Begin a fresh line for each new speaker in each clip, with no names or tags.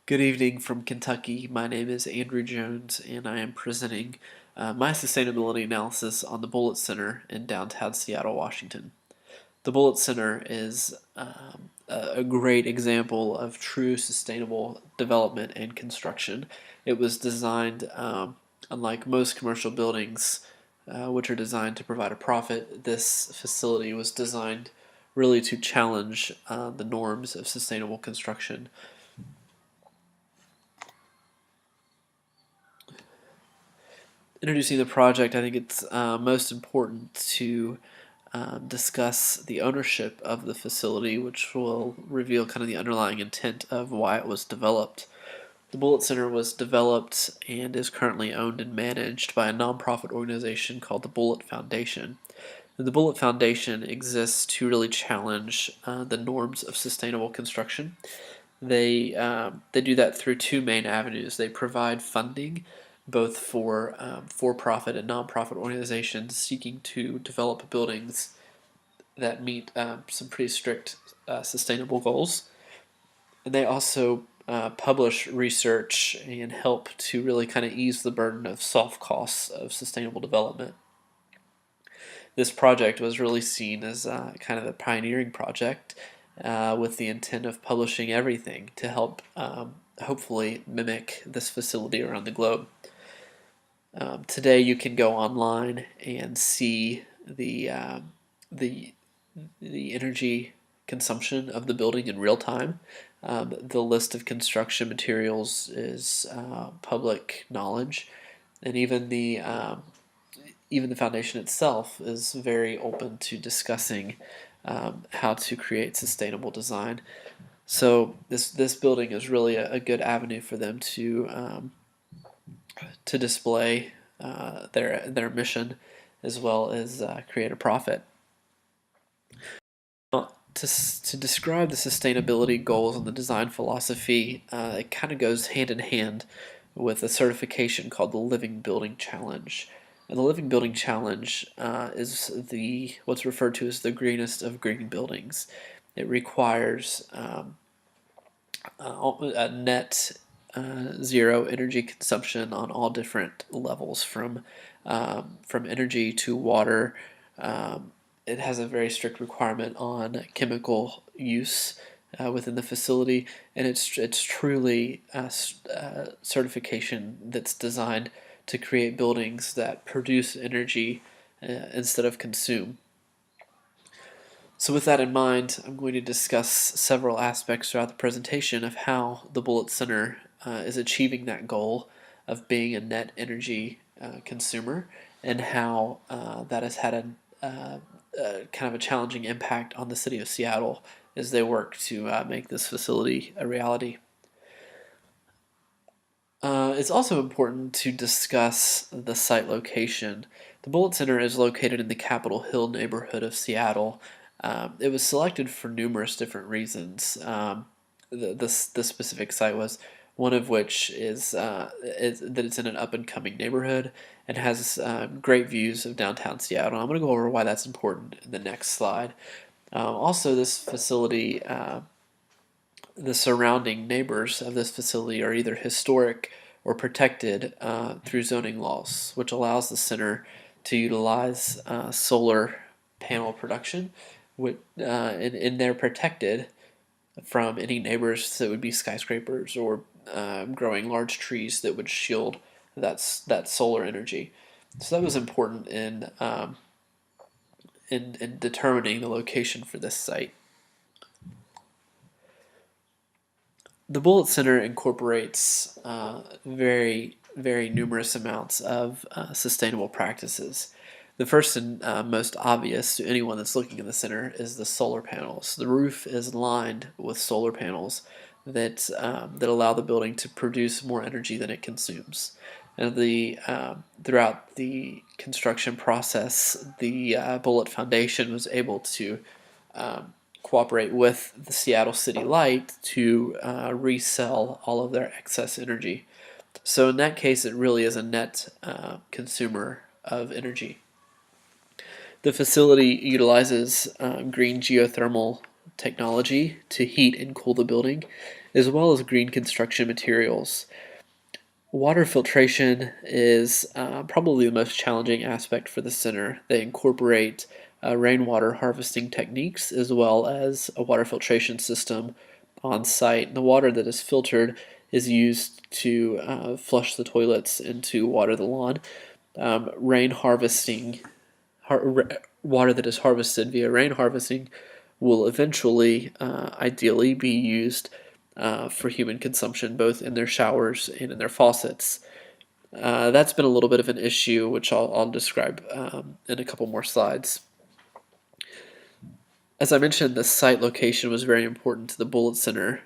Good evening from Kentucky. My name is Andrew Jones, and I am presenting my sustainability analysis on the Bullitt Center in downtown Seattle, Washington. The Bullitt Center is a great example of true sustainable development and construction. It was designed, unlike most commercial buildings, which are designed to provide a profit, this facility was designed really to challenge the norms of sustainable construction. Introducing the project, I think it's most important to discuss the ownership of the facility, which will reveal kind of the underlying intent of why it was developed. The Bullitt Center was developed and is currently owned and managed by a nonprofit organization called the Bullitt Foundation. And the Bullitt Foundation exists to really challenge the norms of sustainable construction. They do that through two main avenues. They provide funding both for-profit and nonprofit organizations seeking to develop buildings that meet some pretty strict sustainable goals. And they also publish research and help to really kind of ease the burden of soft costs of sustainable development. This project was really seen as kind of a pioneering project with the intent of publishing everything to help hopefully mimic this facility around the globe. Today you can go online and see the energy consumption of the building in real time. The list of construction materials is public knowledge, and even the foundation itself is very open to discussing how to create sustainable design. So this building is really a good avenue for them to display their mission as well as create a profit. To describe the sustainability goals and the design philosophy, it kind of goes hand in hand with a certification called the Living Building Challenge. And the Living Building Challenge is what's referred to as the greenest of green buildings. It requires a net zero energy consumption on all different levels, from energy to water. It has a very strict requirement on chemical use within the facility, and it's truly a certification that's designed to create buildings that produce energy instead of consume. So with that in mind, I'm going to discuss several aspects throughout the presentation of how the Bullitt Center is achieving that goal of being a net energy consumer, and how that has had a kind of a challenging impact on the city of Seattle as they work to make this facility a reality. It's also important to discuss the site location. The Bullitt Center is located in the Capitol Hill neighborhood of Seattle. It was selected for numerous different reasons. The specific site was one of which is that it's in an up-and-coming neighborhood and has great views of downtown Seattle. I'm going to go over why that's important in the next slide. Also, this facility, the surrounding neighbors of this facility are either historic or protected through zoning laws, which allows the center to utilize solar panel production, and they're protected from any neighbors that would be skyscrapers or growing large trees that would shield that solar energy. So that was important in determining the location for this site. The Bullitt Center incorporates very numerous amounts of sustainable practices. The first and most obvious to anyone that's looking at the center is the solar panels. The roof is lined with solar panels that allow the building to produce more energy than it consumes. And throughout the construction process, the Bullitt Foundation was able to cooperate with the Seattle City Light to resell all of their excess energy. So in that case, it really is a net consumer of energy. The facility utilizes green geothermal technology to heat and cool the building, as well as green construction materials. Water filtration is probably the most challenging aspect for the center. They incorporate rainwater harvesting techniques as well as a water filtration system on site. The water that is filtered is used to flush the toilets and to water the lawn. Rain harvesting, water that is harvested via rain harvesting will eventually, ideally, be used for human consumption, both in their showers and in their faucets. That's been a little bit of an issue, which I'll describe in a couple more slides. As I mentioned, the site location was very important to the Bullitt Center.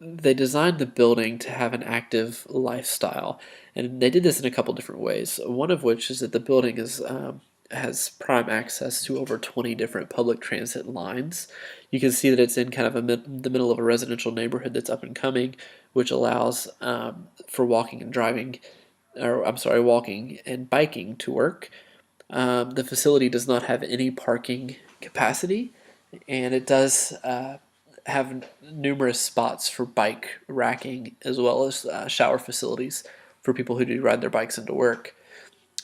They designed the building to have an active lifestyle, and they did this in a couple different ways. One of which is that the building has prime access to over 20 different public transit lines. You can see that it's in kind of the middle of a residential neighborhood that's up and coming, which allows for walking and driving, or I'm sorry, walking and biking to work. The facility does not have any parking capacity, and it does have numerous spots for bike racking as well as shower facilities for people who do ride their bikes into work.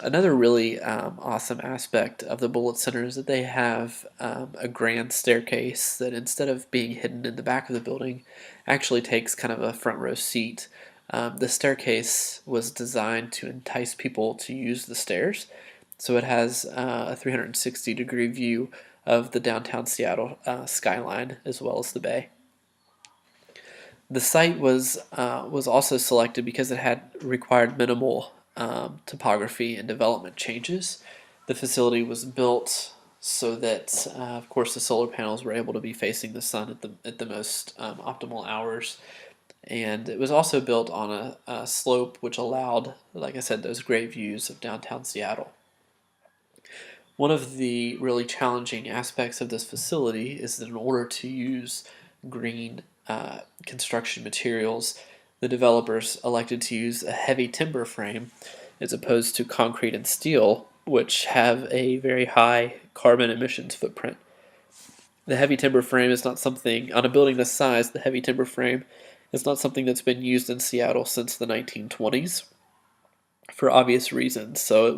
Another really awesome aspect of the Bullitt Center is that they have a grand staircase that, instead of being hidden in the back of the building, actually takes kind of a front row seat. The staircase was designed to entice people to use the stairs, so it has a 360-degree view of the downtown Seattle skyline as well as the bay. The site was also selected because it had required minimal topography and development changes. The facility was built so that, of course, the solar panels were able to be facing the sun at the most optimal hours. And it was also built on a slope which allowed, like I said, those great views of downtown Seattle. One of the really challenging aspects of this facility is that in order to use green construction materials, the developers elected to use a heavy timber frame as opposed to concrete and steel, which have a very high carbon emissions footprint. The heavy timber frame is not something, on a building this size, the heavy timber frame is not something that's been used in Seattle since the 1920s for obvious reasons. So it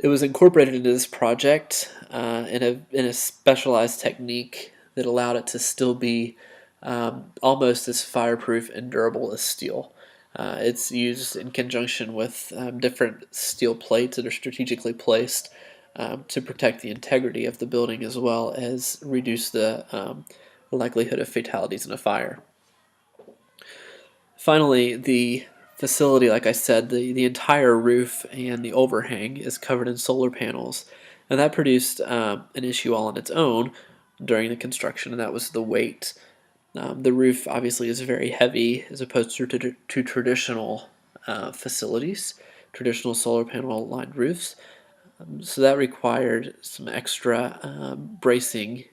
was incorporated into this project in a specialized technique that allowed it to still be almost as fireproof and durable as steel. It's used in conjunction with different steel plates that are strategically placed to protect the integrity of the building as well as reduce the likelihood of fatalities in a fire. Finally, the facility, like I said, the entire roof and the overhang is covered in solar panels. And that produced an issue all on its own during the construction, and that was the weight. The roof obviously is very heavy as opposed to traditional facilities, traditional solar panel lined roofs. So that required some extra bracing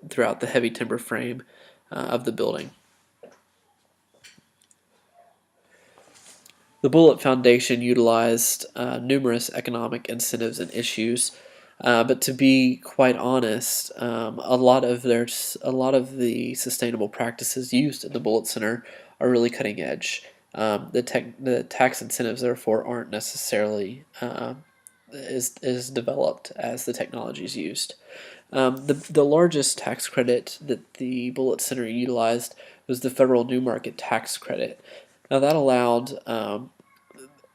throughout the heavy timber frame of the building. The Bullitt Foundation utilized numerous economic incentives and issues, but to be quite honest, a lot of the sustainable practices used in the Bullitt Center are really cutting edge. The tax incentives, therefore, aren't necessarily as developed as the technologies used. The largest tax credit that the Bullitt Center utilized was the federal New Market Tax Credit. Now that allowed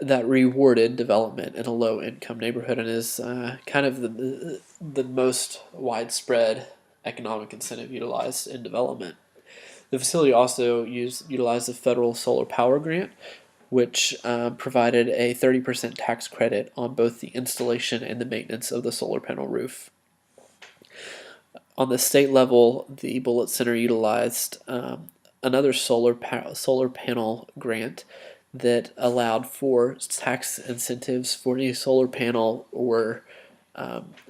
that rewarded development in a low-income neighborhood and is kind of the most widespread economic incentive utilized in development. The facility also utilized the federal solar power grant, which provided a 30% tax credit on both the installation and the maintenance of the solar panel roof. On the state level, the Bullitt Center utilized another solar panel grant that allowed for tax incentives for any solar panel or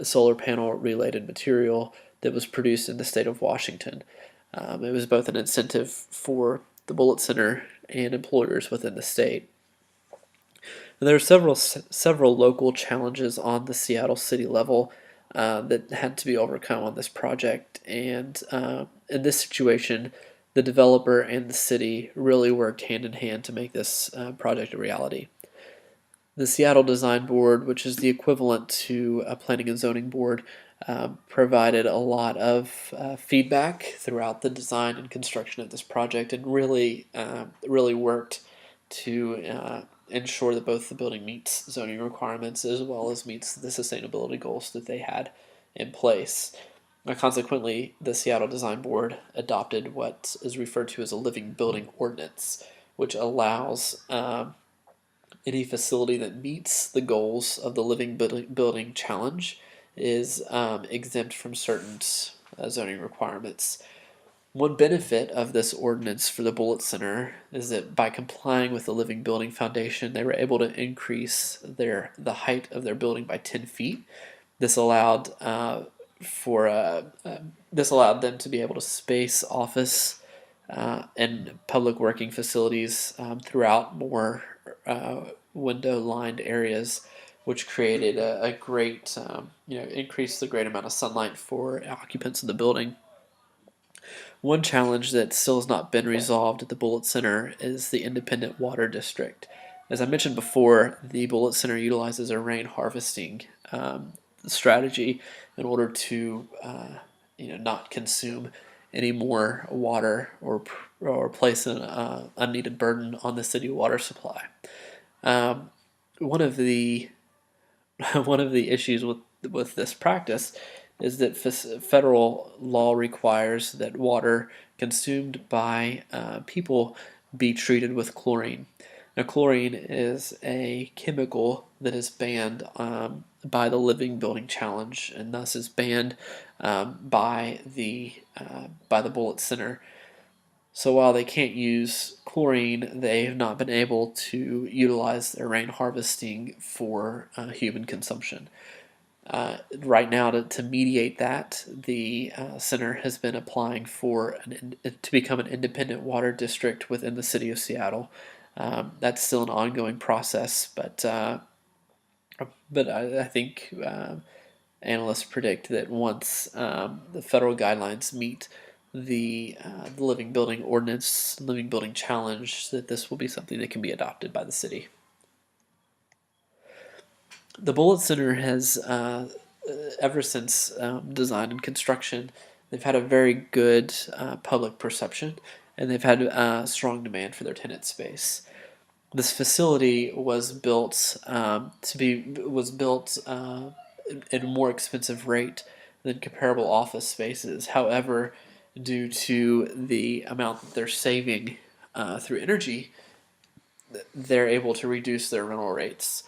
solar panel related material that was produced in the state of Washington. It was both an incentive for the Bullitt Center and employers within the state. And there are several local challenges on the Seattle city level that had to be overcome on this project. And in this situation, the developer and the city really worked hand in hand to make this project a reality. The Seattle Design Board, which is the equivalent to a planning and zoning board, provided a lot of feedback throughout the design and construction of this project, and really worked to ensure that both the building meets zoning requirements as well as meets the sustainability goals that they had in place. Now, consequently, the Seattle Design Board adopted what is referred to as a living building ordinance, which allows any facility that meets the goals of the living building challenge is exempt from certain zoning requirements. One benefit of this ordinance for the Bullitt Center is that by complying with the Living Building Foundation, they were able to increase the height of their building by 10 feet. This allowed for this allowed them to be able to space office and public working facilities throughout more window-lined areas, which created a great, increased the great amount of sunlight for occupants of the building. One challenge that still has not been resolved at the Bullitt Center is the independent water district. As I mentioned before, the Bullitt Center utilizes a rain harvesting strategy in order to not consume any more water or place an unneeded burden on the city water supply. Um, one of the one of the issues with this practice is that federal law requires that water consumed by people be treated with chlorine. Now, chlorine is a chemical that is banned by the Living Building Challenge, and thus is banned by the Bullitt Center. So while they can't use chlorine, they have not been able to utilize their rain harvesting for human consumption. Right now, to mediate that, the center has been applying for to become an independent water district within the city of Seattle. That's still an ongoing process, but I think analysts predict that once the federal guidelines meet the Living Building Ordinance, Living Building Challenge, that this will be something that can be adopted by the city. The Bullitt Center has, ever since design and construction, they've had a very good public perception, and they've had strong demand for their tenant space. This facility was built at a more expensive rate than comparable office spaces. However, due to the amount that they're saving through energy, they're able to reduce their rental rates.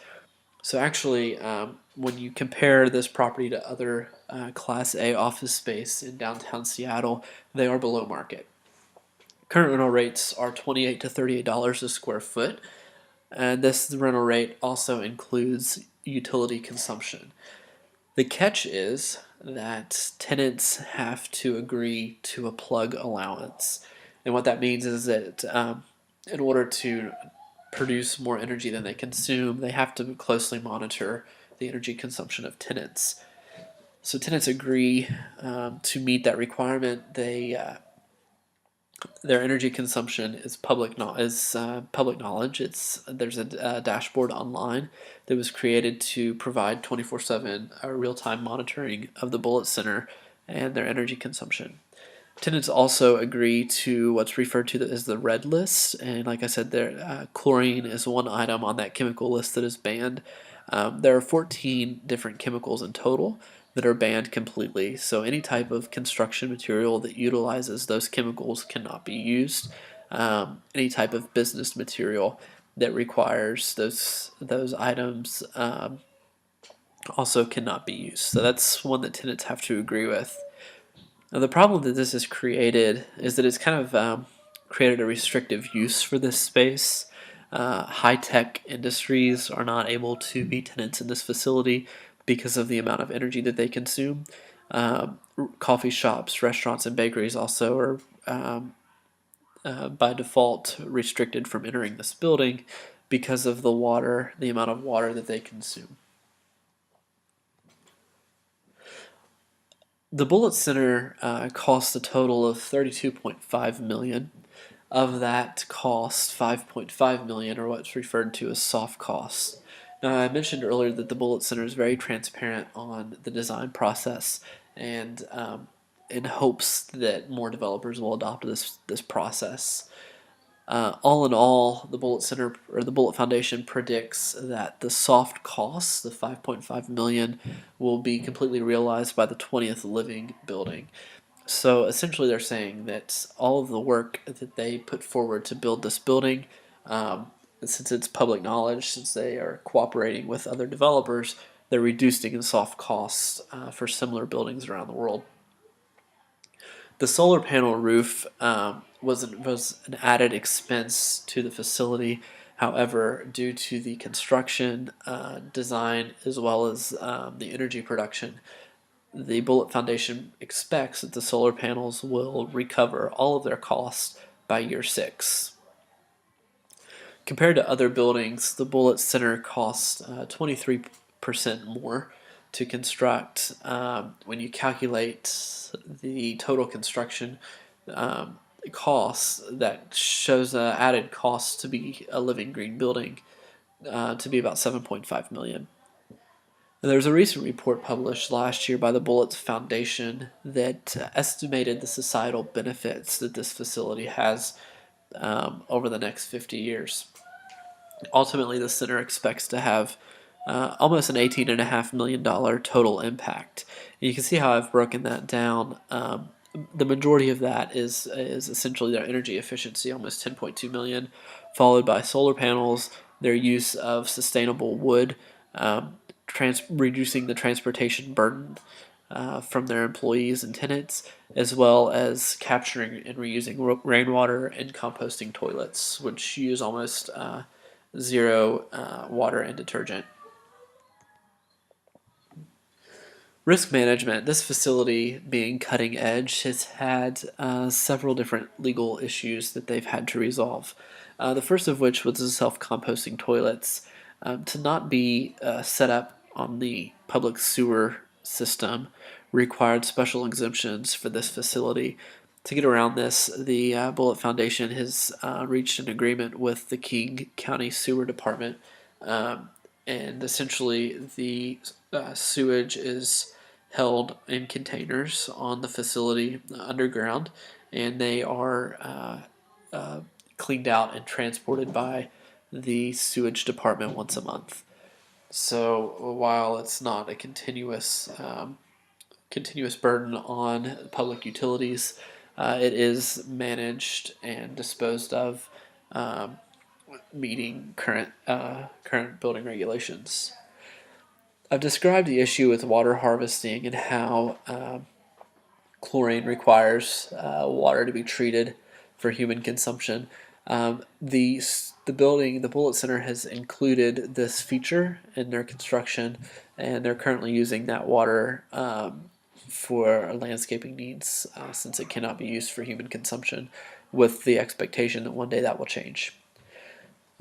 So actually, when you compare this property to other Class A office space in downtown Seattle, they are below market. Current rental rates are $28 to $38 a square foot, and this rental rate also includes utility consumption. The catch is that tenants have to agree to a plug allowance. And what that means is that in order to produce more energy than they consume, they have to closely monitor the energy consumption of tenants. So tenants agree to meet that requirement. Their energy consumption is public knowledge. There's a dashboard online that was created to provide 24/7 real-time monitoring of the Bullitt Center and their energy consumption. Tenants also agree to what's referred to as the red list, and like I said, chlorine is one item on that chemical list that is banned. There are 14 different chemicals in total that are banned completely, so any type of construction material that utilizes those chemicals cannot be used. Any type of business material that requires those items also cannot be used. So that's one that tenants have to agree with. Now, the problem that this has created is that it's kind of created a restrictive use for this space. High-tech industries are not able to be tenants in this facility because of the amount of energy that they consume. Coffee shops, restaurants, and bakeries also are by default restricted from entering this building because of the amount of water that they consume. The Bullitt Center cost a total of $32.5 million. Of that cost, $5.5 million are what's referred to as soft costs. Now, I mentioned earlier that the Bullitt Center is very transparent on the design process, and in hopes that more developers will adopt this process. All in all, the Bullitt Center or the Bullitt Foundation predicts that the soft costs, the 5.5 million, will be completely realized by the 20th living building. So essentially, they're saying that all of the work that they put forward to build this building, since it's public knowledge, since they are cooperating with other developers, they're reducing the soft costs for similar buildings around the world. The solar panel roof was an added expense to the facility. However, due to the construction, design, as well as the energy production, the Bullitt Foundation expects that the solar panels will recover all of their costs by year 6. Compared to other buildings, the Bullitt Center costs 23% more to construct. When you calculate the total construction costs, that shows added costs to be a living green building to be about 7.5 million. There was a recent report published last year by the Bullitt Foundation that estimated the societal benefits that this facility has over the next 50 years. Ultimately, the center expects to have almost an $18.5 million total impact. And you can see how I've broken that down. The majority of that is essentially their energy efficiency, almost 10.2 million, followed by solar panels, their use of sustainable wood, reducing the transportation burden from their employees and tenants, as well as capturing and reusing rainwater and composting toilets, which use almost zero water and detergent. Risk management. This facility, being cutting edge, has had several different legal issues that they've had to resolve. The first of which was the self-composting toilets. To not be set up on the public sewer system required special exemptions for this facility. To get around this, the Bullitt Foundation has reached an agreement with the King County Sewer Department, and essentially the sewage is held in containers on the facility underground, and they are cleaned out and transported by the sewage department once a month. So while it's not a continuous burden on public utilities, it is managed and disposed of, meeting current building regulations. I've described the issue with water harvesting and how chlorine requires water to be treated for human consumption. The Bullitt Center has included this feature in their construction, and they're currently using that water for landscaping needs, since it cannot be used for human consumption, with the expectation that one day that will change.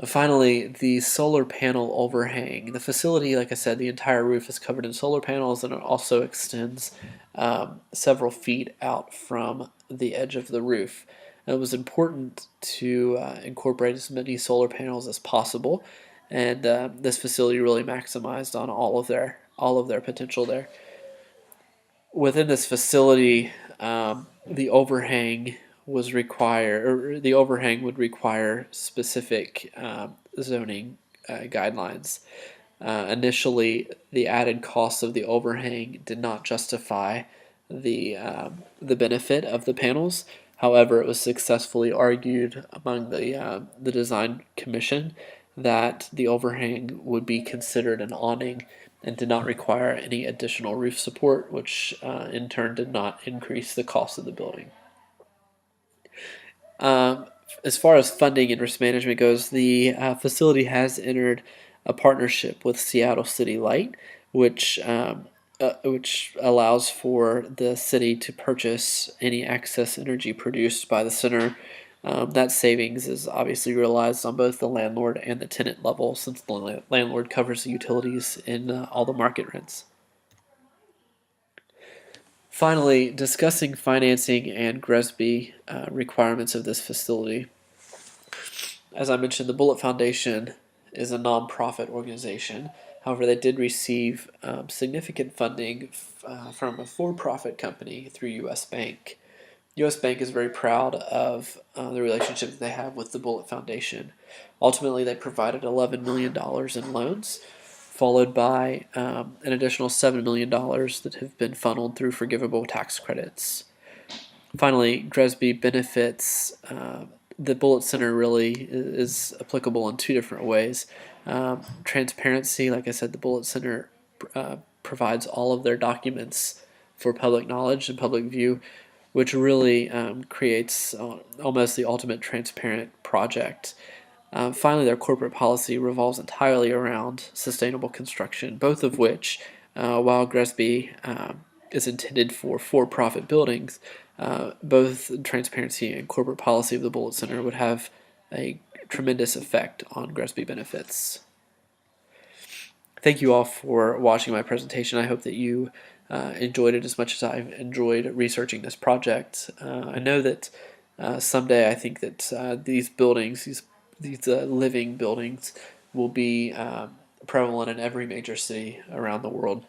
Finally, the solar panel overhang. The facility, like I said, the entire roof is covered in solar panels, and it also extends several feet out from the edge of the roof. And it was important to incorporate as many solar panels as possible, and this facility really maximized on all of their potential there. Within this facility, the overhang was required, or the overhang would require specific zoning guidelines. Initially, the added cost of the overhang did not justify the benefit of the panels. However, it was successfully argued among the design commission that the overhang would be considered an awning and did not require any additional roof support, which in turn did not increase the cost of the building. As far as funding and risk management goes, the facility has entered a partnership with Seattle City Light, which allows for the city to purchase any excess energy produced by the center. That savings is obviously realized on both the landlord and the tenant level, since the landlord covers the utilities in all the market rents. Finally, discussing financing and GRESB requirements of this facility. As I mentioned, the Bullitt Foundation is a nonprofit organization. However, they did receive significant funding from a for-profit company through U.S. Bank. U.S. Bank is very proud of the relationship that they have with the Bullitt Foundation. Ultimately, they provided $11 million in loans, followed by an additional $7 million that have been funneled through forgivable tax credits. Finally, GRESB benefits. The Bullitt Center really is applicable in two different ways. Transparency, like I said, the Bullitt Center provides all of their documents for public knowledge and public view, which really creates almost the ultimate transparent project. Finally, their corporate policy revolves entirely around sustainable construction, both of which, while GRESB is intended for profit buildings, both transparency and corporate policy of the Bullitt Center would have a tremendous effect on GRESB benefits. Thank you all for watching my presentation. I hope that you enjoyed it as much as I've enjoyed researching this project. I know that someday I think that these buildings, these living buildings, will be prevalent in every major city around the world.